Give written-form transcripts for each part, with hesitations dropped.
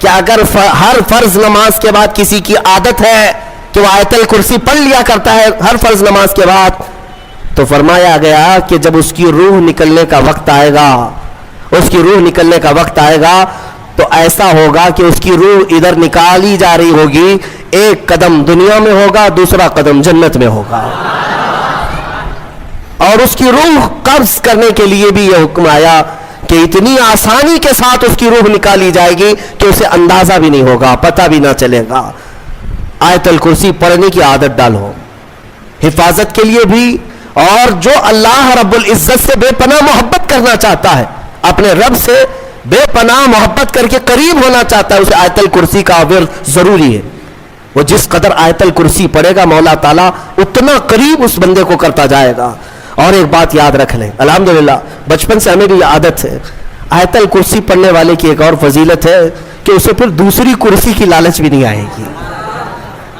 کہ اگر ہر فرض نماز کے بعد کسی کی عادت ہے کہ وہ آیت الکرسی پڑھ لیا کرتا ہے ہر فرض نماز کے بعد، تو فرمایا گیا کہ جب اس کی روح نکلنے کا وقت آئے گا، اس کی روح نکلنے کا وقت آئے گا تو ایسا ہوگا کہ اس کی روح ادھر نکالی جا رہی ہوگی، ایک قدم دنیا میں ہوگا، دوسرا قدم جنت میں ہوگا، اور اس کی روح قبض کرنے کے لیے بھی یہ حکم آیا کہ اتنی آسانی کے ساتھ اس کی روح نکالی جائے گی کہ اسے اندازہ بھی نہیں ہوگا، پتہ بھی نہ چلے گا۔ آیت الکرسی پڑھنے کی عادت ڈالو، حفاظت کے لیے بھی، اور جو اللہ رب العزت سے بے پناہ محبت کرنا چاہتا ہے، اپنے رب سے بے پناہ محبت کر کے قریب ہونا چاہتا ہے، اسے آیت الکرسی کا ورد ضروری ہے۔ وہ جس قدر آیت الکرسی پڑھے گا مولا تعالیٰ اتنا قریب اس بندے کو کرتا جائے گا۔ اور ایک بات یاد رکھ لیں، الحمدللہ بچپن سے ہمیں بھی یہ عادت ہے، آیت الکرسی پڑھنے والے کی ایک اور فضیلت ہے کہ اسے پھر دوسری کرسی کی لالچ بھی نہیں آئے گی۔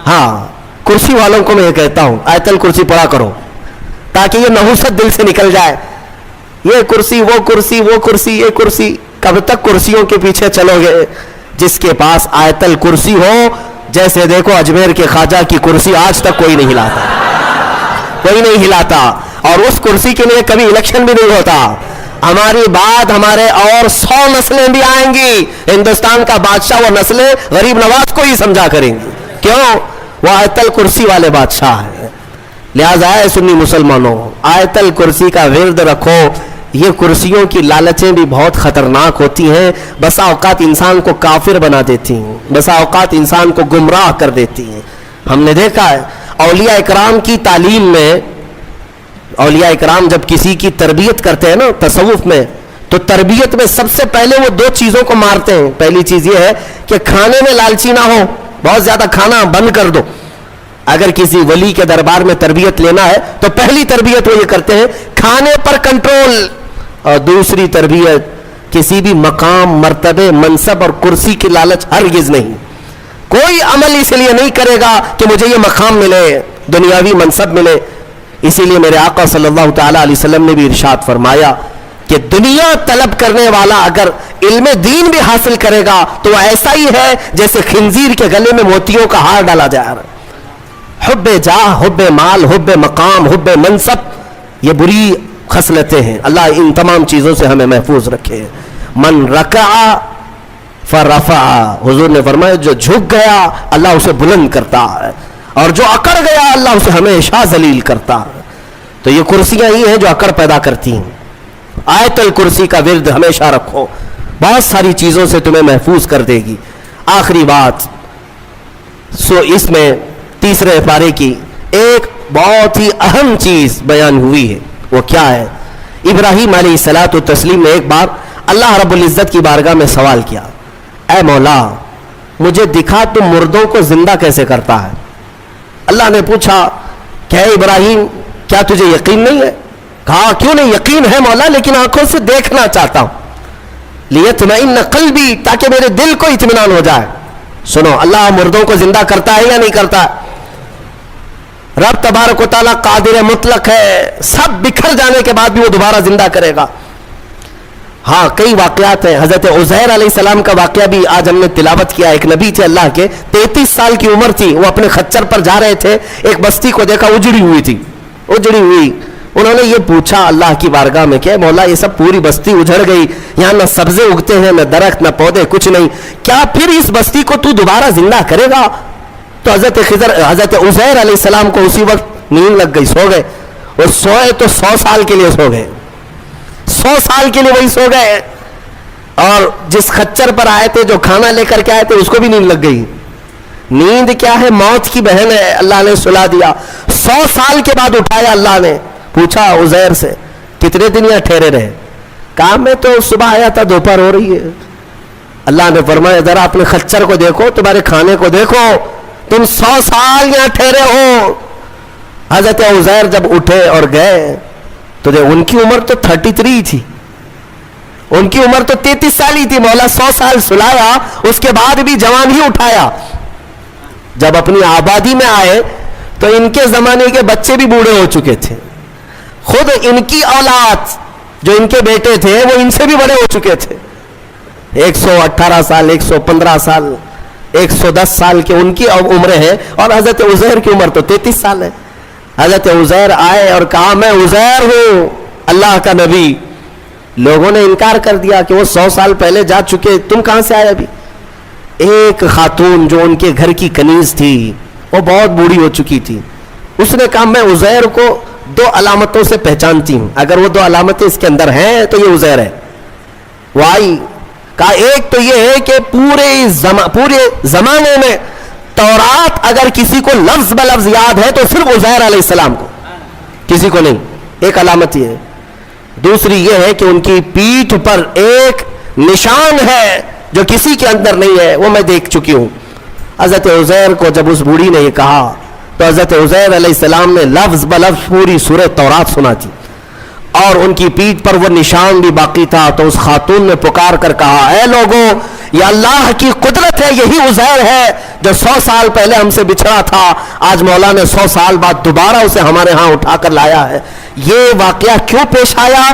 ہاں، کرسی والوں کو میں یہ کہتا ہوں آیت الکرسی پڑھا کرو تاکہ یہ نحوست دل سے نکل جائے، یہ کرسی وہ کرسی وہ کرسی یہ کرسی، کب تک کرسیوں کے پیچھے چلو گے؟ جس کے پاس آیت الکرسی ہو، جیسے دیکھو اجمیر کے خواجہ کی کرسی آج تک کوئی نہیں ہلاتا، کوئی نہیں ہلاتا، اور اس کرسی کے لیے کبھی الیکشن بھی نہیں ہوتا۔ ہماری بات ہمارے اور 100 نسلیں بھی آئیں گی، ہندوستان کا بادشاہ وہ نسلیں غریب نواز کو ہی سمجھا کریں گی، کیوں؟ وہ آیت الکرسی والے بادشاہ ہیں۔ لہذا ہے سنی مسلمانوں، آیت الکرسی کا ورد رکھو۔ یہ کرسیوں کی لالچیں بھی بہت خطرناک ہوتی ہیں، بسا اوقات انسان کو کافر بنا دیتی ہیں، بسا اوقات انسان کو گمراہ کر دیتی ہیں۔ ہم نے دیکھا ہے اولیاء اکرام کی تعلیم میں، اولیاء اکرام جب کسی کی تربیت کرتے ہیں نا تصوف میں، تو تربیت میں سب سے پہلے وہ 2 چیزوں کو مارتے ہیں۔ پہلی چیز یہ ہے کہ کھانے میں لالچی نہ ہو، بہت زیادہ کھانا بند کر دو۔ اگر کسی ولی کے دربار میں تربیت لینا ہے تو پہلی تربیت وہ یہ کرتے ہیں کھانے پر کنٹرول، اور دوسری تربیت کسی بھی مقام، مرتبے، منصب اور کرسی کی لالچ ہرگز نہیں۔ کوئی عمل اس لیے نہیں کرے گا کہ مجھے یہ مقام ملے، دنیاوی منصب ملے۔ اسی لیے میرے آقا صلی اللہ تعالیٰ علیہ وسلم نے بھی ارشاد فرمایا کہ دنیا طلب کرنے والا اگر علم دین بھی حاصل کرے گا تو وہ ایسا ہی ہے جیسے خنزیر کے گلے میں موتیوں کا ہار ڈالا جا رہا ہے۔ حب جاہ، حب مال، حب مقام، حب منصب، یہ بری خصلتیں ہیں۔ اللہ ان تمام چیزوں سے ہمیں محفوظ رکھے۔ من رکع فرفع، حضور نے فرمایا جو جھک گیا اللہ اسے بلند کرتا ہے، اور جو اکڑ گیا اللہ اسے ہمیشہ ذلیل کرتا ہے۔ تو یہ کرسیاں ہی ہیں جو اکڑ پیدا کرتی ہیں۔ آیت الکرسی کا ورد ہمیشہ رکھو، بہت ساری چیزوں سے تمہیں محفوظ کر دے گی۔ آخری بات، اس میں تیسرے پارے کی ایک بہت ہی اہم چیز بیان ہوئی ہے، وہ کیا ہے؟ ابراہیم علیہ الصلوۃ والتسلیم نے ایک بار اللہ رب العزت کی بارگاہ میں سوال کیا، اے مولا مجھے دکھا تم مردوں کو زندہ کیسے کرتا ہے؟ اللہ نے پوچھا کہ اے ابراہیم کیا تجھے یقین نہیں ہے؟ کہا کیوں نہیں، یقین ہے مولا، لیکن آنکھوں سے دیکھنا چاہتا ہوں، لیطمئن قلبی، تاکہ میرے دل کو اطمینان ہو جائے۔ سنو، اللہ مردوں کو زندہ کرتا ہے یا نہیں کرتا ہے؟ رب تبارک و تعالیٰ قادر مطلق ہے، سب بکھر جانے کے بعد بھی وہ دوبارہ زندہ کرے گا۔ ہاں، کئی واقعات ہیں۔ حضرت عزیر علیہ السلام کا واقعہ بھی آج ہم نے تلاوت کیا۔ ایک نبی تھے اللہ کے، 33 سال کی عمر تھی، وہ اپنے خچر پر جا رہے تھے، ایک بستی کو دیکھا اجڑی ہوئی تھی، اجڑی ہوئی۔ انہوں نے یہ پوچھا اللہ کی بارگاہ میں کہ مولا یہ سب پوری بستی اجڑ گئی، یہاں نہ سبزے اگتے ہیں، نہ درخت، نہ پودے، کچھ نہیں، کیا پھر اس بستی کو تو دوبارہ زندہ کرے گا؟ تو حضرت عزیر علیہ السلام کو اسی وقت نیند لگ گئی، سو گئے۔ اور سوئے تو 100 سال کے لیے سو گئے، 100 سال کے لیے وہی سو گئے۔ اور جس خچر پر آئے تھے، جو کھانا لے کر کے آئے تھے، اس کو بھی نیند لگ گئی۔ نیند کیا ہے؟ موت کی بہن ہے، اللہ نے سلا دیا۔ 100 سال کے بعد اٹھایا اللہ نے، پوچھا عزیر سے کتنے دن یہاں ٹھہرے رہے؟ کہا میں تو صبح آیا تھا، دوپہر ہو رہی ہے۔ اللہ نے فرمایا ذرا اپنے خچر کو دیکھو، تمہارے کھانے کو دیکھو، تم 100 سال یہاں ٹھہرے ہو۔ حضرت عزیر جب اٹھے اور گئے تو ان کی عمر تو 33 تھی، ان کی عمر تو 33 سال ہی تھی۔ مولا 100 سال سلایا، اس کے بعد بھی جوان ہی اٹھایا۔ جب اپنی آبادی میں آئے تو ان کے زمانے کے بچے بھی بوڑھے ہو چکے تھے، خود ان کی اولاد جو ان کے بیٹے تھے وہ ان سے بھی بڑے ہو چکے تھے۔ 118 साल, 115 साल, 110 साल के उनकी उम्र है, और हजरत उज़ैर की उम्र तो 33 साल है। हजरत उज़ैर आए और कहा मैं उज़ैर हूं, अल्लाह का नबी। लोगों ने इनकार कर दिया कि वो 100 साल पहले जा चुके, तुम कहां से आए अभी। एक खातून जो उनके घर की कनीज थी, वो बहुत बूढ़ी हो चुकी थी, उसने कहा मैं उज़ैर को 2 अलामतों से पहचानती हूं, अगर वो 2 अलामतें इसके अंदर हैं तो ये उज़ैर है। वो आई, कहा एक तो ये है कि पूरे जमाने में तौरात अगर किसी को लफ्ज ब लफ्ज याद है तो सिर्फ उज़ैर अलैहिस्सलाम को, किसी को नहीं। एक अलामत ये है। दूसरी ये है कि उनकी पीठ पर एक निशान है जो किसी के अंदर नहीं है, वो मैं देख चुकी हूं। हजरत उज़ैर को जब उस बूढ़ी ने ये कहा तो हजरत उज़ैर अलैहिस्सलाम ने लफ्ज ब लफ्ज पूरी सूरह तौरात सुना थी, और उनकी पीठ पर वो निशान भी बाकी था। तो उस खातून ने पुकार कर कहा, ऐ लोगों, ये अल्लाह की कुदरत है, यही उज़ैर है जो 100 साल पहले हमसे बिछड़ा था, आज मौला ने 100 साल बाद दोबारा उसे हमारे यहाँ उठाकर लाया है। ये वाकया क्यों पेश आया,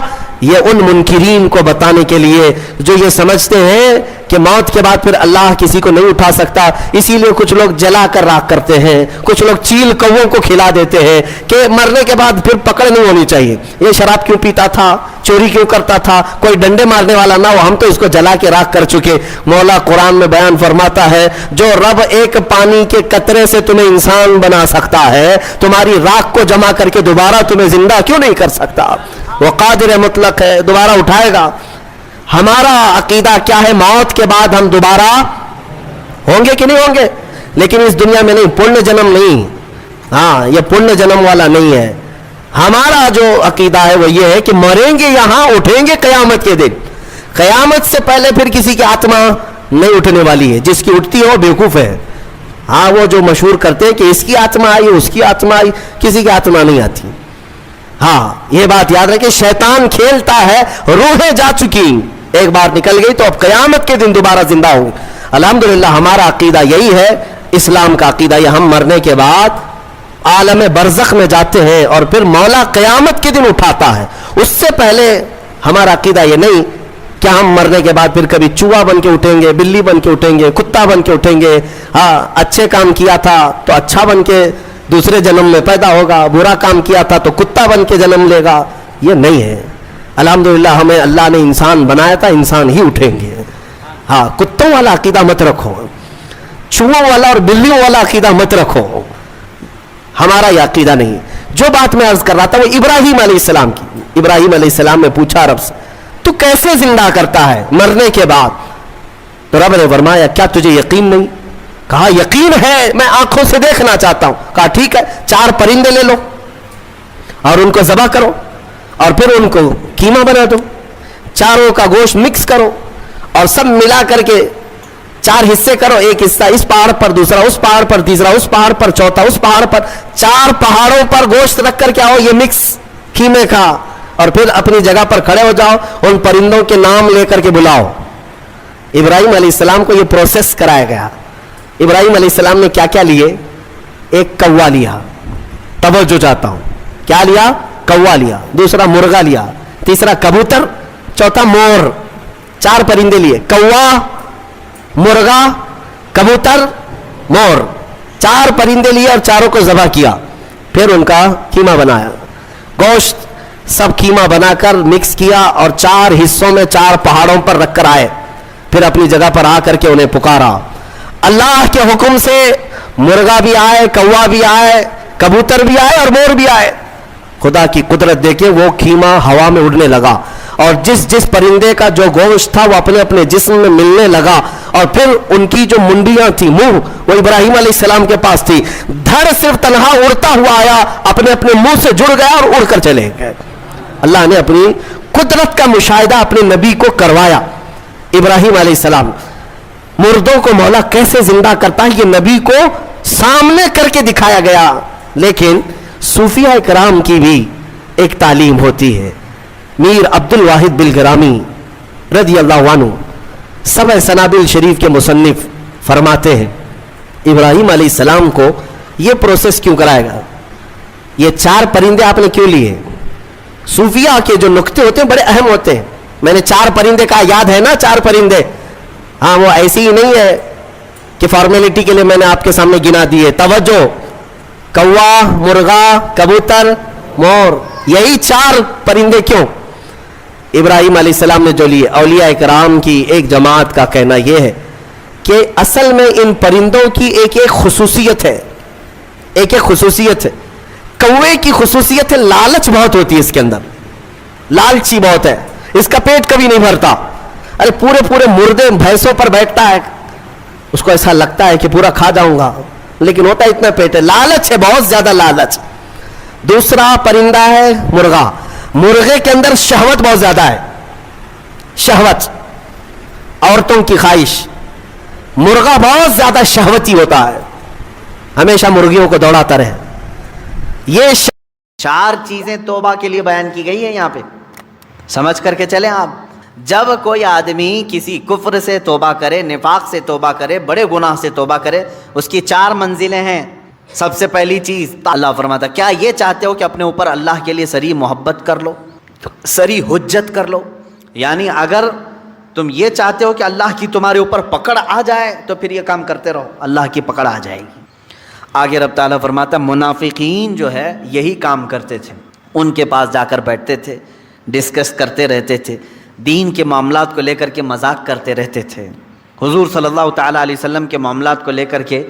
ये उन मुनकिरीन को बताने के लिए जो ये समझते हैं कि मौत के बाद फिर अल्लाह किसी को नहीं उठा सकता, इसीलिए कुछ लोग जला कर राख करते हैं, कुछ लोग चील कौवों को खिला देते हैं कि मरने के बाद फिर पकड़ नहीं होनी चाहिए। ये शराब क्यों पीता था, चोरी क्यों करता था, कोई डंडे मारने वाला ना हो, हम तो इसको जला के राख कर चुके। मौला कुरान में बयान फरमाता है, जो रब एक पानी के कतरे से तुम्हें इंसान बना सकता है, तुम्हारी राख को जमा करके दोबारा तुम्हें जिंदा क्यों नहीं कर सकता। वो कादिर मुतलक है, दोबारा उठाएगा। हमारा अकीदा क्या है, मौत के बाद हम दोबारा होंगे कि नहीं होंगे, लेकिन इस दुनिया में नहीं, पुण्य जन्म नहीं। हाँ, ये पुण्य जन्म वाला नहीं है। हमारा जो अकीदा है वो ये है कि मरेंगे यहां, उठेंगे कयामत के दिन। कयामत से पहले फिर किसी की आत्मा नहीं उठने वाली है, जिसकी उठती है वो बेवकूफ है। हाँ, वो जो मशहूर करते हैं कि इसकी आत्मा आई, उसकी आत्मा आई, किसी की आत्मा नहीं आती। हाँ, ये बात याद रखें, शैतान खेलता है, रूहें जा चुकी, एक बार निकल गई तो अब कयामत के दिन दोबारा जिंदा होंगे। अल्हम्दुलिल्लाह हमारा अकीदा यही है, इस्लाम का अकीदा ये, हम मरने के बाद आलम बरज़ख में जाते हैं और फिर मौला कयामत के दिन उठाता है। उससे पहले हमारा अकीदा ये नहीं कि हम मरने के बाद फिर कभी चूहा बन के उठेंगे, बिल्ली बन के उठेंगे, कुत्ता बन के उठेंगे। हाँ, अच्छे काम किया था तो अच्छा बन के दूसरे जन्म में पैदा होगा, बुरा काम किया था तो कुत्ता बन के जन्म लेगा, ये नहीं है। अल्हम्दुलिल्लाह हमें अल्लाह ने इंसान बनाया था, इंसान ही उठेंगे। हाँ, कुत्तों वाला अकीदा मत रखो, चूहों वाला और बिल्लियों वाला अकीदा मत रखो, हमारा यह अकीदा नहीं। जो बात मैं अर्ज कर रहा था वो इब्राहिम अलैहिस्सलाम की। इब्राहिम अलैहिस्सलाम ने पूछा रब से, तू कैसे जिंदा करता है मरने के बाद। तो रब ने फरमाया, क्या तुझे यकीन नहीं। कहा यकीन है, मैं आंखों से देखना चाहता हूं। कहा ठीक है, 4 परिंदे ले लो और उनको ज़बह करो और फिर उनको कीमा बना दो, चारों का गोश्त मिक्स करो और सब मिला करके 4 हिस्से करो, एक हिस्सा इस पहाड़ पर, दूसरा उस पहाड़ पर, तीसरा उस पहाड़ पर, चौथा उस पहाड़ पर, 4 पहाड़ों पर गोश्त रख करके आओ ये मिक्स कीमे का, और फिर अपनी जगह पर खड़े हो जाओ, उन परिंदों के नाम लेकर के बुलाओ। इब्राहिम अलैहिस्सलाम को ये प्रोसेस कराया गया। इब्राहिम अलैहिस्सलाम ने क्या क्या लिए, एक कौवा लिया, तवज्जो चाहता हूं, क्या लिया, कौवा लिया, दूसरा मुर्गा लिया, तीसरा कबूतर, चौथा मोर, 4 परिंदे लिए, कौवा, मुर्गा, कबूतर, मोर, 4 परिंदे लिए और चारों को ज़बह किया, फिर उनका कीमा बनाया, गोश्त सब कीमा बनाकर मिक्स किया और 4 हिस्सों में 4 पहाड़ों पर रखकर आए, फिर अपनी जगह पर आकर के उन्हें पुकारा। अल्लाह के हुक्म से मुर्गा भी आए, कौवा भी आए, कबूतर भी आए और मोर भी आए। खुदा की कुदरत देखिए, वो कीमा हवा में उड़ने लगा और जिस जिस परिंदे का जो गोश्त था वो अपने अपने जिस्म में मिलने लगा, और फिर उनकी जो मुंडियां थी, मुंह, वो इब्राहिम अलैहिस्सलाम के पास थी। धड़ सिर्फ तनहा उड़ता हुआ आया, अपने अपने मुंह से जुड़ गया और उड़कर चले गए। अल्लाह ने अपनी कुदरत का मुशाहिदा अपने नबी को करवाया। इब्राहिम अलैहिस्सलाम, मुर्दों को मौला कैसे जिंदा करता है ये नबी को सामने करके दिखाया गया। लेकिन सूफिया इकराम की भी एक तालीम होती है। मीर अब्दुल वाहिद बिलग्रामी रज़ी अल्लाहु अन्हु सबअ सनाबिल शरीफ के मुसन्निफ फरमाते हैं, इब्राहिम अलैहिस्सलाम को ये प्रोसेस क्यों कराएगा, ये 4 परिंदे आपने क्यों लिए। सूफिया के जो नुक्ते होते हैं बड़े अहम होते हैं। मैंने 4 परिंदे कहा, याद है ना 4 परिंदे, ہاں وہ ایسی ہی نہیں ہے کہ فارمیلٹی کے لیے میں نے آپ کے سامنے گنا دیے. توجہ, کوا, مرغا, کبوتر, مور, یہی 4 پرندے کیوں؟ ابراہیم علیہ السلام نے جو لیے. اولیاء کرام کی ایک جماعت کا کہنا یہ ہے کہ اصل میں ان پرندوں کی ایک خصوصیت ہے, ایک خصوصیت ہے. کوے کی خصوصیت ہے لالچ بہت ہوتی ہے اس کے اندر, لالچی بہت ہے, اس کا پیٹ کبھی نہیں بھرتا. ارے پورے مردے بھینسوں پر بیٹھتا ہے, اس کو ایسا لگتا ہے کہ پورا کھا جاؤں گا, لیکن ہوتا اتنا پیٹ ہے. لالچ ہے, بہت زیادہ لالچ. دوسرا پرندہ ہے مرغا. مرغے کے اندر شہوت بہت زیادہ ہے, شہوت, عورتوں کی خواہش. مرغا بہت زیادہ شہوتی ہوتا ہے, ہمیشہ مرغیوں کو دوڑاتا رہے. یہ 4 چیزیں توبہ کے لیے بیان کی گئی ہیں یہاں پہ, سمجھ کر کے چلیں آپ. جب کوئی آدمی کسی کفر سے توبہ کرے, نفاق سے توبہ کرے, بڑے گناہ سے توبہ کرے, اس کی 4 منزلیں ہیں. سب سے پہلی چیز, اللہ فرماتا کیا یہ چاہتے ہو کہ اپنے اوپر اللہ کے لیے سری محبت کر لو, سری حجت کر لو؟ یعنی اگر تم یہ چاہتے ہو کہ اللہ کی تمہارے اوپر پکڑ آ جائے تو پھر یہ کام کرتے رہو, اللہ کی پکڑ آ جائے گی. آگے رب تعالیٰ فرماتا منافقین جو ہے یہی کام کرتے تھے. ان کے پاس جا کر بیٹھتے تھے, ڈسکس کرتے رہتے تھے, دین کے معاملات کو لے کر کے مذاق کرتے رہتے تھے. حضور صلی اللہ تعالیٰ علیہ وسلم کے معاملات کو لے کر کے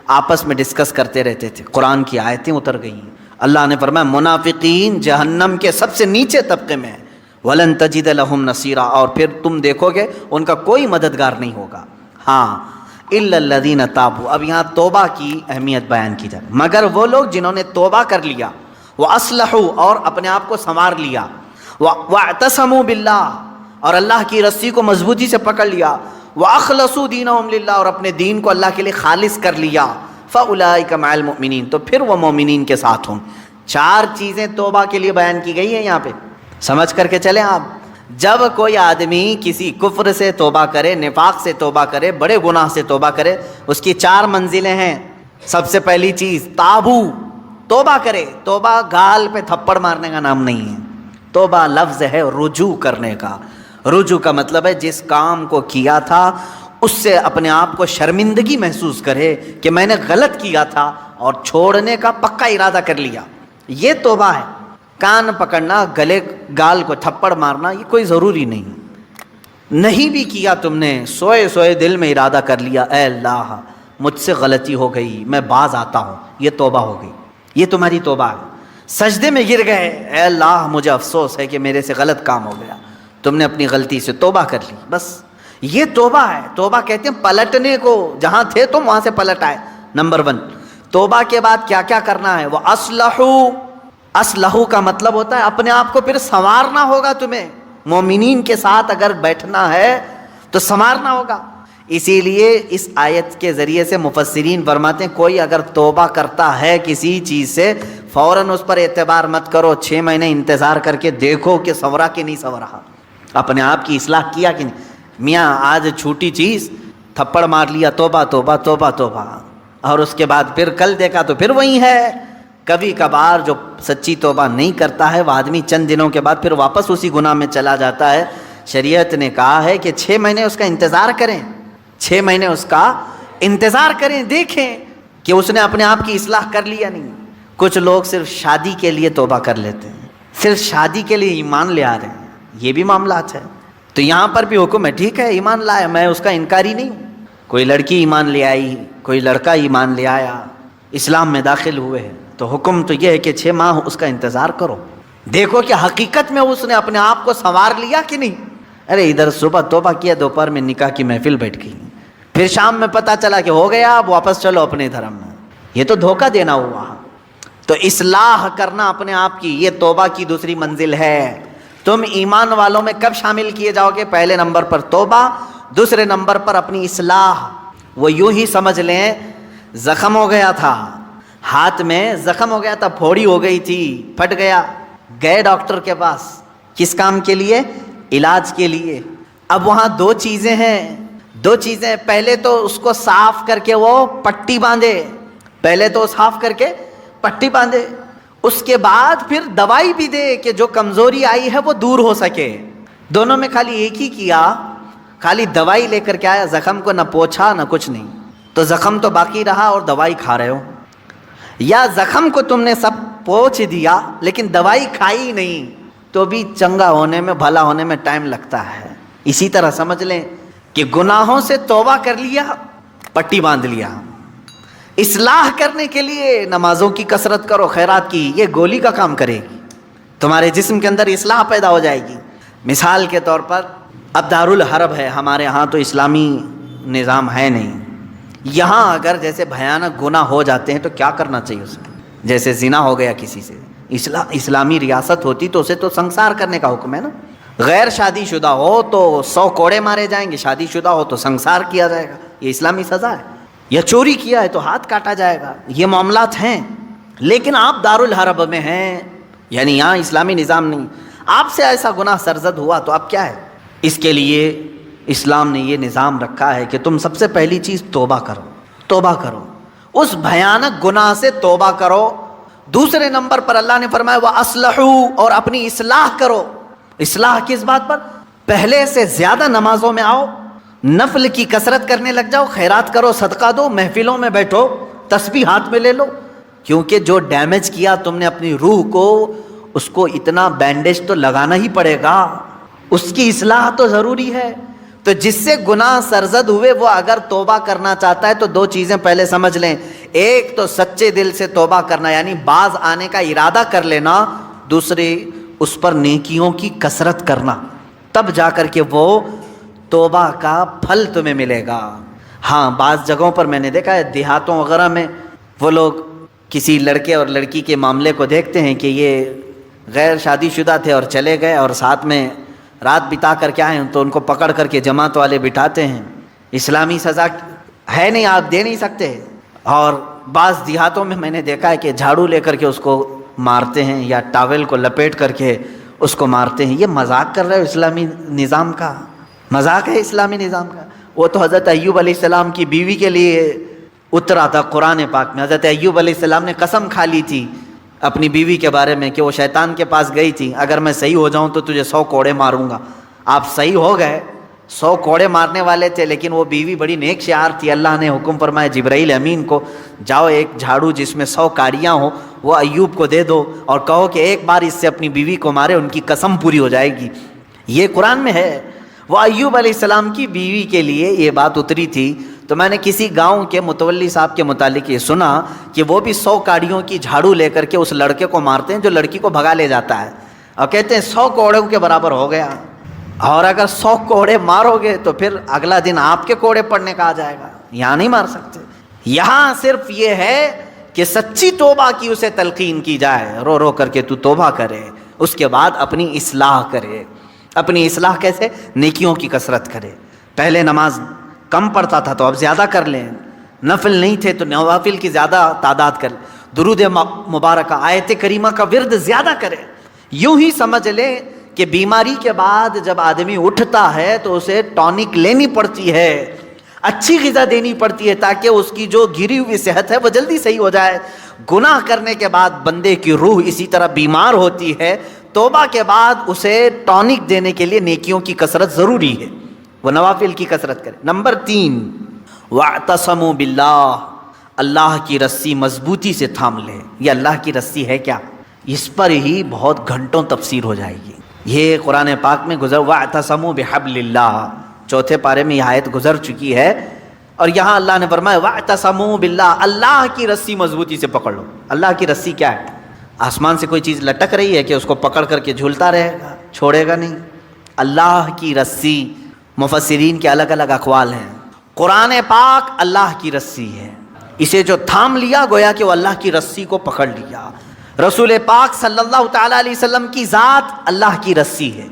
آپس میں ڈسکس کرتے رہتے تھے. قرآن کی آیتیں اتر گئی ہیں. اللہ نے فرمایا منافقین جہنم کے سب سے نیچے طبقے میں ہیں. وَلَن تَجِدَ لَهُمْ نَصِيرًا, اور پھر تم دیکھو گے ان کا کوئی مددگار نہیں ہوگا. ہاں إِلَّا الَّذِينَ تَابُوا, اب یہاں توبہ کی اہمیت بیان کی جائے. مگر وہ لوگ جنہوں نے توبہ کر لیا, وَأَصْلَحُوا, اور اپنے آپ کو سنوار لیا, وَاعْتَصَمُوا بِاللَّهِ, اور اللہ کی رسی کو مضبوطی سے پکڑ لیا, وَأَخْلَصُوا دِينَهُمْ لِلَّهِ, اور اپنے دین کو اللہ کے لیے خالص کر لیا, فَأُولَئِكَ مَعَ الْمُؤْمِنِينَ, تو پھر وہ مومنین کے ساتھ ہوں. 4 چیزیں توبہ کے لیے بیان کی گئی ہیں یہاں پہ, سمجھ کر کے چلیں آپ. جب کوئی آدمی کسی کفر سے توبہ کرے, نفاق سے توبہ کرے, بڑے گناہ سے توبہ کرے, اس کی 4 منزلیں ہیں. سب سے پہلی چیز تابو, توبہ کرے. توبہ گال پہ تھپڑ مارنے کا نام نہیں ہے. توبہ لفظ ہے رجوع کرنے کا. رجوع کا مطلب ہے جس کام کو کیا تھا اس سے اپنے آپ کو شرمندگی محسوس کرے کہ میں نے غلط کیا تھا اور چھوڑنے کا پکا ارادہ کر لیا, یہ توبہ ہے. کان پکڑنا, گلے گال کو تھپڑ مارنا یہ کوئی ضروری نہیں. نہیں بھی کیا تم نے, سوئے دل میں ارادہ کر لیا اے اللہ مجھ سے غلطی ہو گئی, میں باز آتا ہوں, یہ توبہ ہو گئی, یہ تمہاری توبہ ہے. سجدے میں گر گئے, اے اللہ مجھے افسوس ہے کہ میرے سے غلط کام ہو گیا, تم نے اپنی غلطی سے توبہ کر لی, بس یہ توبہ ہے. توبہ کہتے ہیں پلٹنے کو, جہاں تھے تم وہاں سے پلٹ آئے. نمبر 1. توبہ کے بعد کیا کیا کرنا ہے؟ وہ اصلحو کا مطلب ہوتا ہے اپنے آپ کو پھر سنوارنا ہوگا. تمہیں مومنین کے ساتھ اگر بیٹھنا ہے تو سنوارنا ہوگا. اسی لیے اس آیت کے ذریعے سے مفسرین فرماتے ہیں کوئی اگر توبہ کرتا ہے کسی چیز سے, فوراً اس پر اعتبار مت کرو, 6 مہینے انتظار کر کے دیکھو کہ سنورا کہ نہیں سنورا, اپنے آپ کی اصلاح کیا کہ نہیں. میاں آج چھوٹی چیز تھپڑ مار لیا, توبہ توبہ توبہ توبہ, اور اس کے بعد پھر کل دیکھا تو پھر وہی ہے. کبھی کبھار جو سچی توبہ نہیں کرتا ہے وہ آدمی چند دنوں کے بعد پھر واپس اسی گناہ میں چلا جاتا ہے. شریعت نے کہا ہے کہ 6 مہینے اس کا انتظار کریں, 6 مہینے اس کا انتظار کریں, دیکھیں کہ اس نے اپنے آپ کی اصلاح کر لی یا نہیں. کچھ لوگ صرف شادی کے لیے توبہ کر لیتے ہیں, صرف شادی کے لیے ایمان لے آ رہے ہیں, یہ بھی معاملات ہے. تو یہاں پر بھی حکم ہے, ٹھیک ہے ایمان لائے, میں اس کا انکاری نہیں ہوں. کوئی لڑکی ایمان لے آئی, کوئی لڑکا ایمان لے آیا, اسلام میں داخل ہوئے ہیں, تو حکم تو یہ ہے کہ 6 ماہ اس کا انتظار کرو, دیکھو کہ حقیقت میں اس نے اپنے آپ کو سنوار لیا کہ نہیں. ارے ادھر صبح توبہ کیا, دوپہر میں نکاح کی محفل بیٹھ گئی, پھر شام میں پتہ چلا کہ ہو گیا, اب واپس چلو اپنے دھرم میں, یہ تو دھوکہ دینا ہوا. تو اصلاح کرنا اپنے آپ کی, یہ توبہ کی دوسری منزل ہے. تم ایمان والوں میں کب شامل کیے جاؤ گے؟ پہلے نمبر پر توبہ, دوسرے نمبر پر اپنی اصلاح. وہ یوں ہی سمجھ لیں زخم ہو گیا تھا, ہاتھ میں زخم ہو گیا تھا, پھوڑی ہو گئی تھی, پھٹ گیا, گئے ڈاکٹر کے پاس, کس کام کے لیے؟ علاج کے لیے. اب وہاں 2 چیزیں ہیں, 2 چیزیں. پہلے تو اس کو صاف کر کے وہ پٹی باندھے, پہلے تو صاف کر کے پٹی باندھے, اس کے بعد پھر دوائی بھی دے کہ جو کمزوری آئی ہے وہ دور ہو سکے. دونوں میں خالی ایک ہی کیا खाली दवाई लेकर के आया, जख्म को न पोछा न कुछ नहीं, तो जख्म तो बाकी रहा और दवाई खा रहे हो। या जख्म को तुमने सब पोंछ दिया लेकिन दवाई खाई नहीं, तो भी चंगा होने में, भला होने में टाइम लगता है। इसी तरह समझ लें कि गुनाहों से तौबा कर लिया, पट्टी बांध लिया, इस्लाह करने के लिए नमाजों की कसरत करो, खैरात की, ये गोली का काम करेगी, तुम्हारे जिस्म के अंदर इस्लाह पैदा हो जाएगी। मिसाल के तौर पर अब दारुल हरब है, हमारे यहाँ तो इस्लामी निज़ाम है नहीं, यहाँ अगर जैसे भयानक गुनाह हो जाते हैं तो क्या करना चाहिए उसमें? जैसे जिना हो गया किसी से, इस्लामी रियासत होती तो उसे तो संसार करने का हुक्म है ना। गैर शादीशुदा हो तो 100 कोड़े मारे जाएंगे, शादीशुदा हो तो संसार किया जाएगा, ये इस्लामी सज़ा है। या चोरी किया है तो हाथ काटा जाएगा, ये मामलात हैं। लेकिन आप दारुल हरब में हैं, यानी यहाँ इस्लामी निज़ाम नहीं, आपसे ऐसा गुनाह सरजद हुआ तो अब क्या है? इसके लिए इस्लाम ने ये निज़ाम रखा है कि तुम सबसे पहली चीज़ तौबा करो, तौबा करो, उस भयानक गुनाह से तौबा करो। दूसरे नंबर पर अल्लाह ने फरमाया व अस्लहू, और अपनी इस्लाह करो। इस्लाह किस बात पर? पहले से ज़्यादा नमाजों में आओ, नफल की कसरत करने लग जाओ, खैरात करो, सदका दो, महफिलों में बैठो, तस्बीह हाथ में ले लो, क्योंकि जो डैमेज किया तुमने अपनी रूह को, उसको इतना बैंडेज तो लगाना ही पड़ेगा, उसकी इस्लाह तो ज़रूरी है। तो जिससे गुनाह सरजद हुए वो अगर तौबा करना चाहता है तो 2 चीज़ें पहले समझ लें। एक तो सच्चे दिल से तौबा करना, यानी बाज आने का इरादा कर लेना। दूसरी, उस पर नेकियों की कसरत करना, तब जा कर के वो तौबा का फल तुम्हें मिलेगा। हाँ, बाज़ जगहों पर मैंने देखा है, देहातों वगैरह में वो लोग किसी लड़के और लड़की के मामले को देखते हैं कि ये गैर शादीशुदा थे और चले गए और साथ में रात बिता कर के आए, तो उनको पकड़ करके जमात वाले बिठाते हैं। इस्लामी सज़ा है नहीं, आप दे नहीं सकते। और बाज़ देहातों में मैंने देखा है कि झाड़ू लेकर के उसको मारते हैं या टावल को लपेट करके उसको मारते हैं। ये मजाक कर रहे हो इस्लामी निज़ाम का? मजाक है इस्लामी निज़ाम का? वो तो हज़रत अय्यूब अलैहिस्सलाम की बीवी के लिए उतरा था कुरान पाक में। हज़रत अय्यूब अलैहिस्सलाम ने कसम खा ली थी अपनी बीवी के बारे में कि वो शैतान के पास गई थी, अगर मैं सही हो जाऊं तो तुझे 100 कोड़े मारूंगा। आप सही हो गए, 100 कोड़े मारने वाले थे, लेकिन वो बीवी बड़ी नेक शार थी। अल्लाह ने हुक्म फरमाया जिब्राइल अमीन को, जाओ एक झाड़ू जिसमें 100 काड़ियाँ हो वो अय्यूब को दे दो और कहो कि एक बार इससे अपनी बीवी को मारे, उनकी कसम पूरी हो जाएगी। ये कुरान में है। वो अय्यूब अलैहिस्सलाम की बीवी के लिए ये बात उतरी थी। तो मैंने किसी गांव के मुतवल्ली साहब के मुतालिक ये सुना कि वो भी 100 काड़ियों की झाड़ू लेकर के उस लड़के को मारते हैं जो लड़की को भगा ले जाता है, और कहते हैं 100 कोड़ों के बराबर हो गया। और अगर 100 कोड़े मारोगे तो फिर अगला दिन आपके कोड़े पड़ने का आ जाएगा। यहाँ नहीं मार सकते। यहाँ सिर्फ ये है कि सच्ची तौबा की उसे तलकीन की जाए, रो रो करके तू तौबा करे, उसके बाद अपनी इस्लाह करे। अपनी इस्लाह कैसे? नेकियों की कसरत करे। पहले नमाज कम पढ़ता था तो अब ज़्यादा कर लें, नफिल नहीं थे तो नवाफिल की ज़्यादा तादाद कर, दुरूद मुबारक आयत करीमा का विर्द ज़्यादा करें। यूं ही समझ लें कि बीमारी के बाद जब आदमी उठता है तो उसे टॉनिक लेनी पड़ती है, अच्छी ग़िज़ा देनी पड़ती है ताकि उसकी जो गिरी हुई सेहत है वो जल्दी सही हो जाए। गुनाह करने के बाद बंदे की रूह इसी तरह बीमार होती है। तौबा के बाद उसे टॉनिक देने के लिए नेकियों की कसरत ज़रूरी है, वो नवाफिल की कसरत करे। नंबर 3, वअतसमू बिल्लाह, अल्लाह की रस्सी मजबूती से थाम ले। ये अल्लाह की रस्सी है क्या? इस पर ही बहुत घंटों तफसीर हो जाएगी। ये कुरान पाक में गुजर, वअतसमू बिहब्लिल्लाह, 4 पारे में यह आयत गुजर चुकी है। और यहाँ अल्लाह ने फरमाया वअतसमू बिल्लाह, अल्लाह की रस्सी मजबूती से पकड़ लो। अल्लाह की रस्सी क्या है? आसमान से कोई चीज़ लटक रही है कि उसको पकड़ करके झूलता रहेगा, छोड़ेगा नहीं। अल्लाह की रस्सी, मुफस्सिरीन के अलग अलग अक़वाल हैं। कुरान पाक अल्लाह की रस्सी है, इसे जो थाम लिया गोया कि वो अल्लाह की रस्सी को पकड़ लिया। रसूल पाक सल्लल्लाहु तआला अलैहि वसल्लम की ज़ात अल्लाह की रस्सी है,